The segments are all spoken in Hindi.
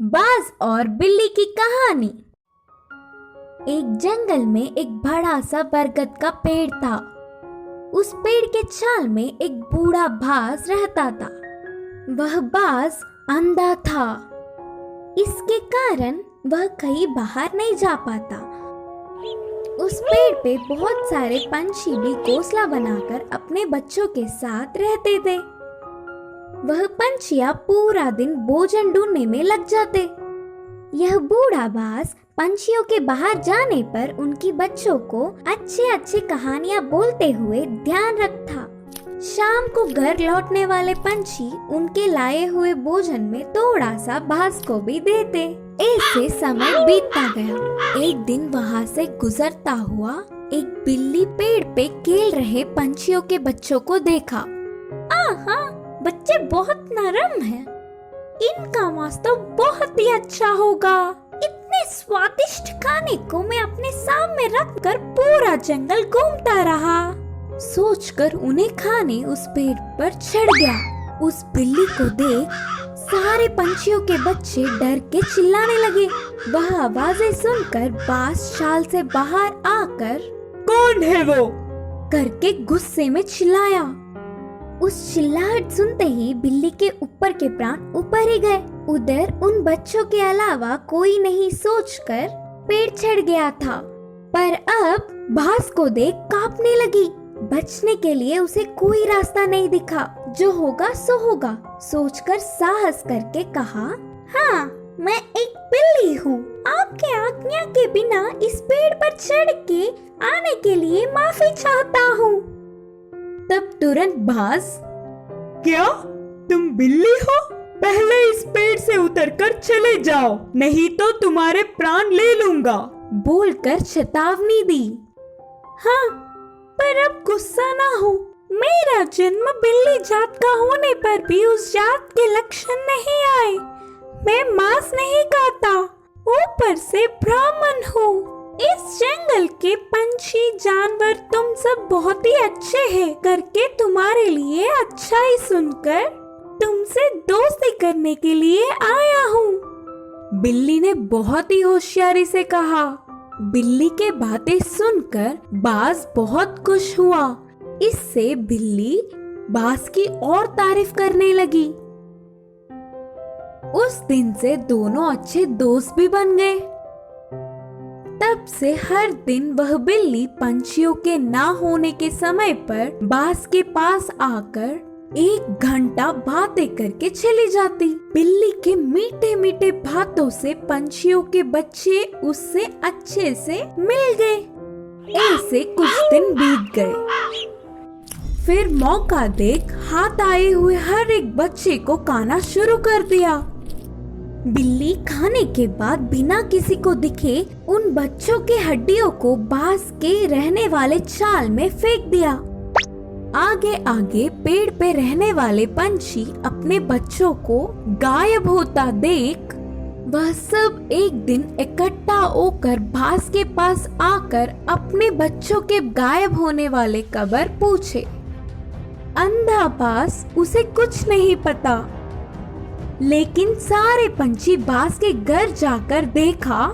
बाज और बिल्ली की कहानी। एक जंगल में एक बड़ा सा बरगद का पेड़ था। उस पेड़ के छाल में एक बूढ़ा बाज रहता था। वह बाज अंधा था। इसके कारण वह कहीं बाहर नहीं जा पाता। उस पेड़ पे बहुत सारे पंछी भी घोंसला बनाकर अपने बच्चों के साथ रहते थे। वह पंछियां पूरा दिन भोजन ढूंढने में लग जाते। यह बूढ़ा बाज पंछियों के बाहर जाने पर उनकी बच्चों को अच्छे अच्छे कहानियां बोलते हुए ध्यान रखता। शाम को घर लौटने वाले पंछी उनके लाए हुए भोजन में थोड़ा सा बाज को भी देते। ऐसे समय बीतता गया। एक दिन वहाँ से गुजरता हुआ एक बिल्ली पेड़ पे खेल रहे पंछियों के बच्चों को देखा। आहा, बच्चे बहुत नरम हैं। इनका मांस तो बहुत ही अच्छा होगा। इतने स्वादिष्ट खाने को मैं अपने सामने रखकर पूरा जंगल घूमता रहा। सोचकर उन्हें खाने उस पेड़ पर चढ़ गया। उस बिल्ली को देख सारे पंछियों के बच्चे डर के चिल्लाने लगे। वह आवाजें सुनकर बाज शाल से बाहर आकर कौन है वो करके गुस्से में चिल्लाया। उस चिल्लाहट सुनते ही बिल्ली के ऊपर के प्राण ऊपर ही गए। उधर उन बच्चों के अलावा कोई नहीं सोचकर पेड़ चढ़ गया था। पर अब बाज को देख कांपने लगी। बचने के लिए उसे कोई रास्ता नहीं दिखा। जो होगा सो होगा सोचकर साहस करके कहा, हाँ, मैं एक बिल्ली हूँ। आपके आज्ञा के बिना इस पेड़ पर चढ़ के आने के लिए माफी चाहता हूँ। तब तुरंत बाज, क्या तुम बिल्ली हो? पहले इस पेड़ से उतरकर चले जाओ, नहीं तो तुम्हारे प्राण ले लूंगा, बोलकर चेतावनी दी। हाँ, पर अब गुस्सा ना हो। मेरा जन्म बिल्ली जात का होने पर भी उस जात के लक्षण नहीं आए। मैं मांस नहीं खाता, ऊपर से ब्राह्मण हूँ। इस जंगल के पंछी जानवर तुम सब बहुत ही अच्छे हैं करके तुम्हारे लिए अच्छा ही सुनकर तुमसे दोस्ती करने के लिए आया हूँ। बिल्ली ने बहुत ही होशियारी से कहा। बिल्ली के बातें सुनकर बाज बहुत खुश हुआ। इससे बिल्ली बाज की और तारीफ करने लगी। उस दिन से दोनों अच्छे दोस्त भी बन गए। तब से हर दिन वह बिल्ली पंछियों के ना होने के समय पर बाज के पास आकर 1 घंटा बातें करके चली जाती। बिल्ली के मीठे मीठे बातों से पंछियों के बच्चे उससे अच्छे से मिल गए। ऐसे कुछ दिन बीत गए। फिर मौका देख हाथ आए हुए हर एक बच्चे को खाना शुरू कर दिया। बिल्ली खाने के बाद बिना किसी को दिखे उन बच्चों के हड्डियों को बाज के रहने वाले चाल में फेंक दिया। आगे आगे पेड़ पे रहने वाले पंछी अपने बच्चों को गायब होता देख वह सब एक दिन इकट्ठा होकर बाज के पास आकर अपने बच्चों के गायब होने वाले खबर पूछे। अंधा बाज उसे कुछ नहीं पता, लेकिन सारे पंछी बाज के घर जाकर देखा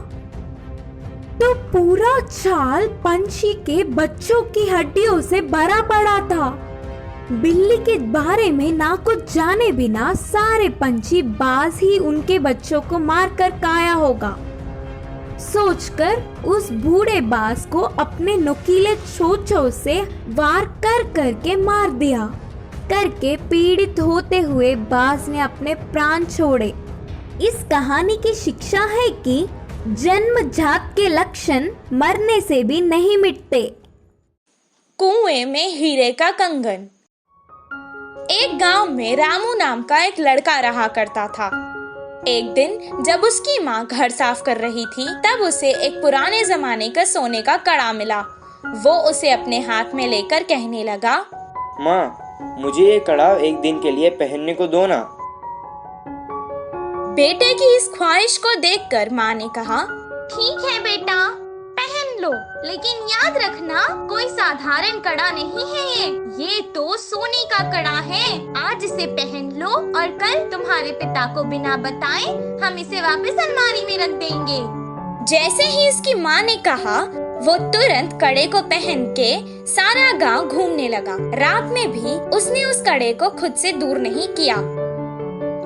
तो पूरा चाल पंछी के बच्चों की हड्डियों से भरा पड़ा था। बिल्ली के बारे में ना कुछ जाने बिना सारे पंछी बाज ही उनके बच्चों को मारकर खाया होगा सोचकर उस बूढ़े बाज को अपने नुकीले चोंचों से वार कर करके मार दिया। करके पीड़ित होते हुए बाज ने अपने प्राण छोड़े। इस कहानी की शिक्षा है कि जन्मजात के लक्षण मरने से भी नहीं मिटते। कुएं में हीरे का कंगन। एक गांव में रामू नाम का एक लड़का रहा करता था। एक दिन जब उसकी माँ घर साफ कर रही थी तब उसे एक पुराने जमाने का सोने का कड़ा मिला। वो उसे अपने हाथ में लेकर कहने लगा, माँ, मुझे ये कड़ा एक दिन के लिए पहनने को दो ना। बेटे की इस ख्वाहिश को देखकर माँ ने कहा, ठीक है बेटा, पहन पहन लो, लेकिन याद रखना कोई साधारण कड़ा नहीं है ये तो सोने का कड़ा है। आज इसे पहन लो और कल तुम्हारे पिता को बिना बताए हम इसे वापस अलमारी में रख देंगे। जैसे ही इसकी माँ ने कहा, वो तुरंत कड़े को पहन के सारा गांव घूमने लगा। रात में भी उसने उस कड़े को खुद से दूर नहीं किया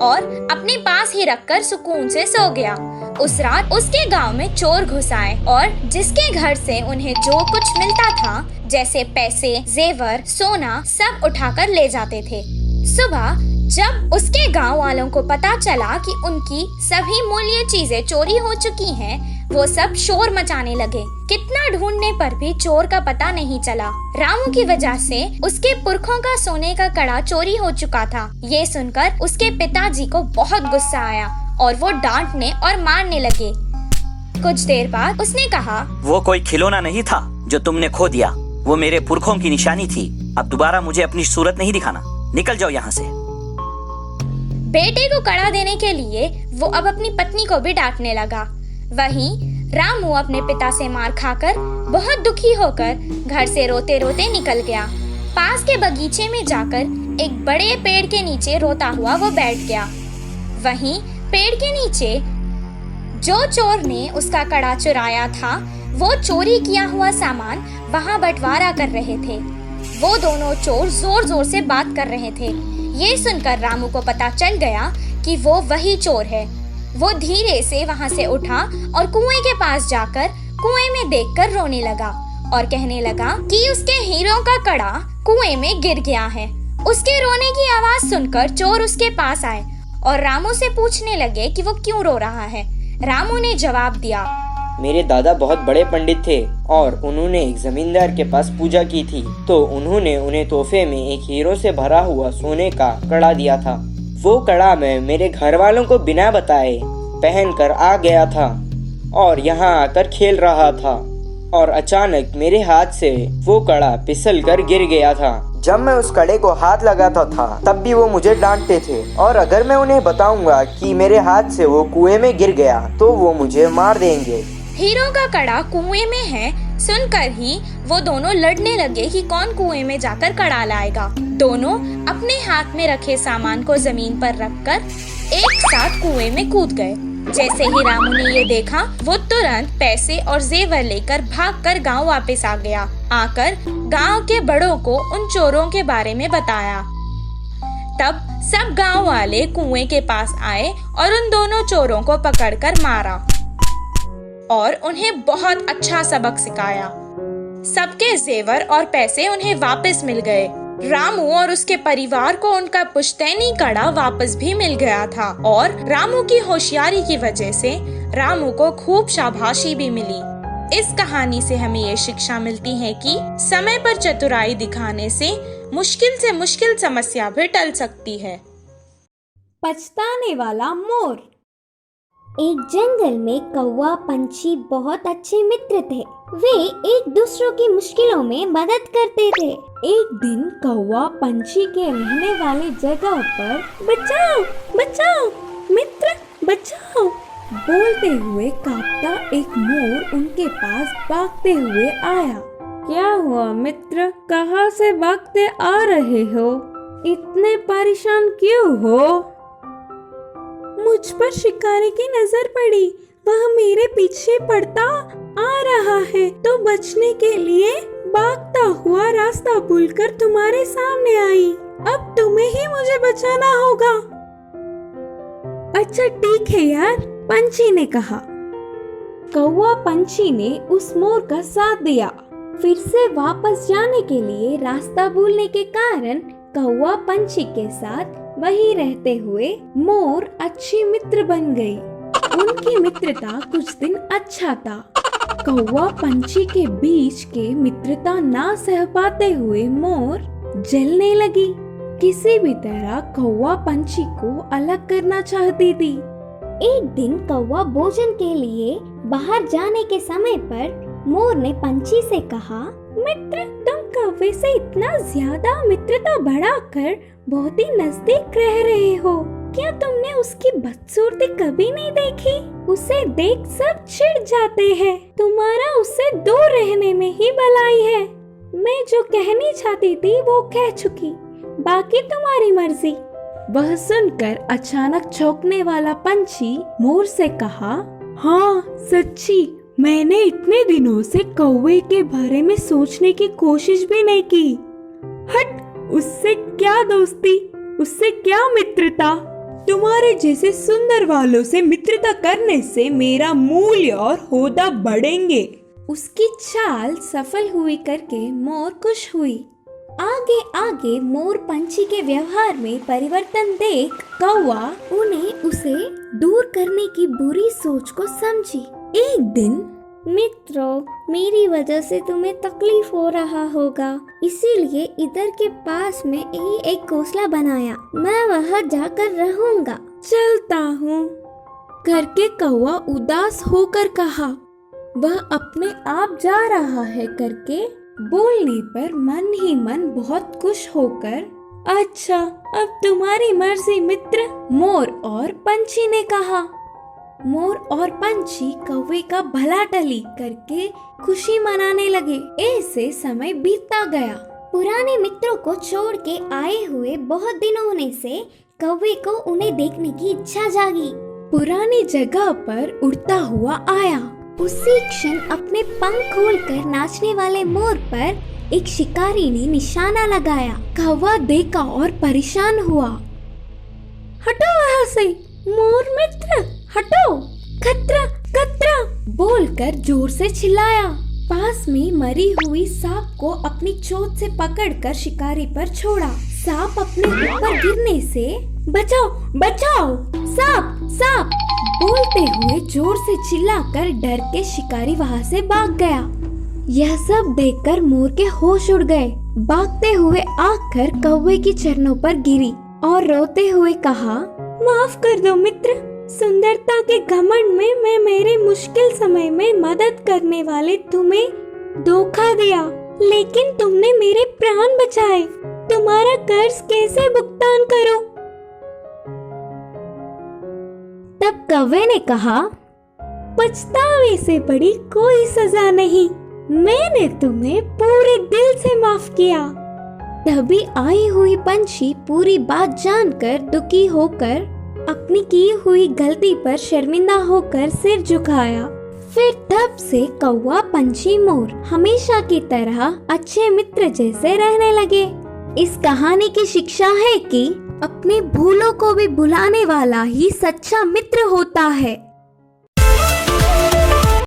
और अपने पास ही रखकर सुकून से सो गया। उस रात उसके गांव में चोर घुस आए और जिसके घर से उन्हें जो कुछ मिलता था, जैसे पैसे, जेवर, सोना, सब उठाकर ले जाते थे। सुबह जब उसके गांव वालों को पता चला कि उनकी सभी मूल्य चीजें चोरी हो चुकी हैं, वो सब शोर मचाने लगे। कितना ढूंढने पर भी चोर का पता नहीं चला। रामू की वजह से उसके पुरखों का सोने का कड़ा चोरी हो चुका था। ये सुनकर उसके पिताजी को बहुत गुस्सा आया और वो डांटने और मारने लगे। कुछ देर बाद उसने कहा, वो कोई खिलौना नहीं था जो तुमने खो दिया, वो मेरे पुरखों की निशानी थी। अब दोबारा मुझे अपनी सूरत नहीं दिखाना, निकल जाओ यहाँ से। बेटे को कड़ा देने के लिए वो अब अपनी पत्नी को भी डांटने लगा। वहीं रामू अपने पिता से मार खाकर बहुत दुखी होकर घर से रोते रोते निकल गया। पास के बगीचे में जाकर एक बड़े पेड़ के नीचे रोता हुआ वो बैठ गया। वहीं पेड़ के नीचे जो चोर ने उसका कड़ा चुराया था, वो चोरी किया हुआ सामान वहां बंटवारा कर रहे थे। वो दोनों चोर जोर जोर से बात कर रहे थे। ये सुनकर रामू को पता चल गया कि वो वही चोर है। वो धीरे से वहां से उठा और कुएं के पास जाकर कुएं में देखकर रोने लगा और कहने लगा कि उसके हीरों का कड़ा कुएं में गिर गया है। उसके रोने की आवाज सुनकर चोर उसके पास आए और रामू से पूछने लगे कि वो क्यों रो रहा है। रामू ने जवाब दिया, मेरे दादा बहुत बड़े पंडित थे और उन्होंने एक जमींदार के पास पूजा की थी, तो उन्होंने उन्हें तोहफे में एक हीरो से भरा हुआ सोने का कड़ा दिया था। वो कड़ा मैं मेरे घर वालों को बिना बताए पहन कर आ गया था और यहाँ आकर खेल रहा था और अचानक मेरे हाथ से वो कड़ा फिसल कर गिर गया था। जब मैं उस कड़े को हाथ लगाता था तब भी वो मुझे डांटते थे और अगर मैं उन्हें बताऊंगा कि मेरे हाथ से वो कुएं में गिर गया तो वो मुझे मार देंगे। हीरो का कड़ा कुएं में है सुनकर ही वो दोनों लड़ने लगे कि कौन कुएं में जाकर कड़ा लाएगा। दोनों अपने हाथ में रखे सामान को जमीन पर रखकर एक साथ कुएं में कूद गए। जैसे ही रामू ने ये देखा, वो तुरंत पैसे और जेवर लेकर भागकर गांव वापस आ गया। आकर गांव के बड़ों को उन चोरों के बारे में बताया। तब सब गांव वाले कुएं के पास आए और उन दोनों चोरों को पकड़कर मारा और उन्हें बहुत अच्छा सबक सिखाया। सबके जेवर और पैसे उन्हें वापस मिल गए। रामू और उसके परिवार को उनका पुश्तैनी कड़ा वापस भी मिल गया था और रामू की होशियारी की वजह से रामू को खूब शाबाशी भी मिली। इस कहानी से हमें ये शिक्षा मिलती है कि समय पर चतुराई दिखाने से मुश्किल समस्या भी टल सकती है। पछताने वाला मोर। एक जंगल में कौवा पंछी बहुत अच्छे मित्र थे। वे एक दूसरों की मुश्किलों में मदद करते थे। एक दिन कौवा पंछी के रहने वाले जगह पर बचाओ बचाओ मित्र बचाओ बोलते हुए कांपता एक मोर उनके पास भागते हुए आया। क्या हुआ मित्र, कहाँ से भागते आ रहे हो? इतने परेशान क्यों हो? मुझ पर शिकारी की नजर पड़ी, वह मेरे पीछे पड़ता आ रहा है, तो बचने के लिए भागता हुआ रास्ता भूलकर तुम्हारे सामने आई। अब तुम्हें ही मुझे बचाना होगा। अच्छा ठीक है यार, पंछी ने कहा। कौवा पंछी ने उस मोर का साथ दिया। फिर से वापस जाने के लिए रास्ता भूलने के कारण कौवा पंछी के साथ वही रहते हुए मोर अच्छी मित्र बन गई। उनकी मित्रता कुछ दिन अच्छा था। कौवा पंछी के बीच के मित्रता ना सह पाते हुए मोर जलने लगी। किसी भी तरह कौवा पंछी को अलग करना चाहती थी। एक दिन कौवा भोजन के लिए बाहर जाने के समय पर मोर ने पंछी से कहा, मित्र तुम कौवे से इतना ज्यादा मित्रता बढ़ाकर बहुत ही नजदीक रह रहे हो। क्या तुमने उसकी बदसूरती कभी नहीं देखी? उसे देख सब चिढ़ जाते हैं। तुम्हारा उससे दूर रहने में ही भलाई है। मैं जो कहनी चाहती थी वो कह चुकी, बाकी तुम्हारी मर्जी। वह सुनकर अचानक चौंकने वाला पंछी मोर से कहा, हाँ सच्ची, मैंने इतने दिनों से कौवे के बारे में सोचने की कोशिश भी नहीं की। हट, उससे क्या दोस्ती, उससे क्या मित्रता। तुम्हारे जैसे सुंदर वालों से मित्रता करने से मेरा मूल्य और होदा बढ़ेंगे। उसकी चाल सफल हुई करके मोर खुश हुई। आगे आगे मोर पंछी के व्यवहार में परिवर्तन देख कौवा उन्हें उसे दूर करने की बुरी सोच को समझी। एक दिन, मित्रों, मेरी वजह से तुम्हें तकलीफ हो रहा होगा, इसीलिए इधर के पास में ही एक घोंसला बनाया। मैं वहाँ जाकर रहूँगा। चलता हूँ करके कौवा उदास होकर कहा। वह अपने आप जा रहा है करके बोलने पर मन ही मन बहुत खुश होकर, अच्छा अब तुम्हारी मर्जी मित्र, मोर और पंछी ने कहा। मोर और पंछी कौवे का भला टली करके खुशी मनाने लगे। ऐसे समय बीतता गया। पुराने मित्रों को छोड़ के आए हुए बहुत दिन होने से कौवे को उन्हें देखने की इच्छा जागी। पुरानी जगह पर उड़ता हुआ आया। उसी क्षण अपने पंख खोलकर नाचने वाले मोर पर एक शिकारी ने निशाना लगाया। कौवा देखा और परेशान हुआ। हटो वहाँ से, मोर मित्र, हटो, खतरा खतरा बोलकर जोर से चिल्लाया। पास में मरी हुई सांप को अपनी चोंच से पकड़कर शिकारी पर छोड़ा। सांप अपने ऊपर गिरने से, बचाओ बचाओ, सांप सांप बोलते हुए जोर से चिल्लाकर डर के शिकारी वहाँ से भाग गया। यह सब देखकर मोर के होश उड़ गए। भागते हुए आकर कौवे की चरणों पर गिरी और रोते हुए कहा, माफ कर दो मित्र, सुंदरता के घमंड में मैं मेरे मुश्किल समय में मदद करने वाले तुम्हें धोखा दिया, लेकिन तुमने मेरे प्राण बचाए। तुम्हारा कर्ज कैसे भुगतान करूं? तब कौवे ने कहा, पछतावे से बड़ी कोई सजा नहीं। मैंने तुम्हें पूरे दिल से माफ किया। तभी आई हुई पंछी पूरी बात जानकर दुखी होकर अपनी की हुई गलती पर शर्मिंदा होकर सिर झुकाया। फिर तब से कौवा पंछी मोर हमेशा की तरह अच्छे मित्र जैसे रहने लगे। इस कहानी की शिक्षा है कि अपने भूलों को भी भुलाने वाला ही सच्चा मित्र होता है।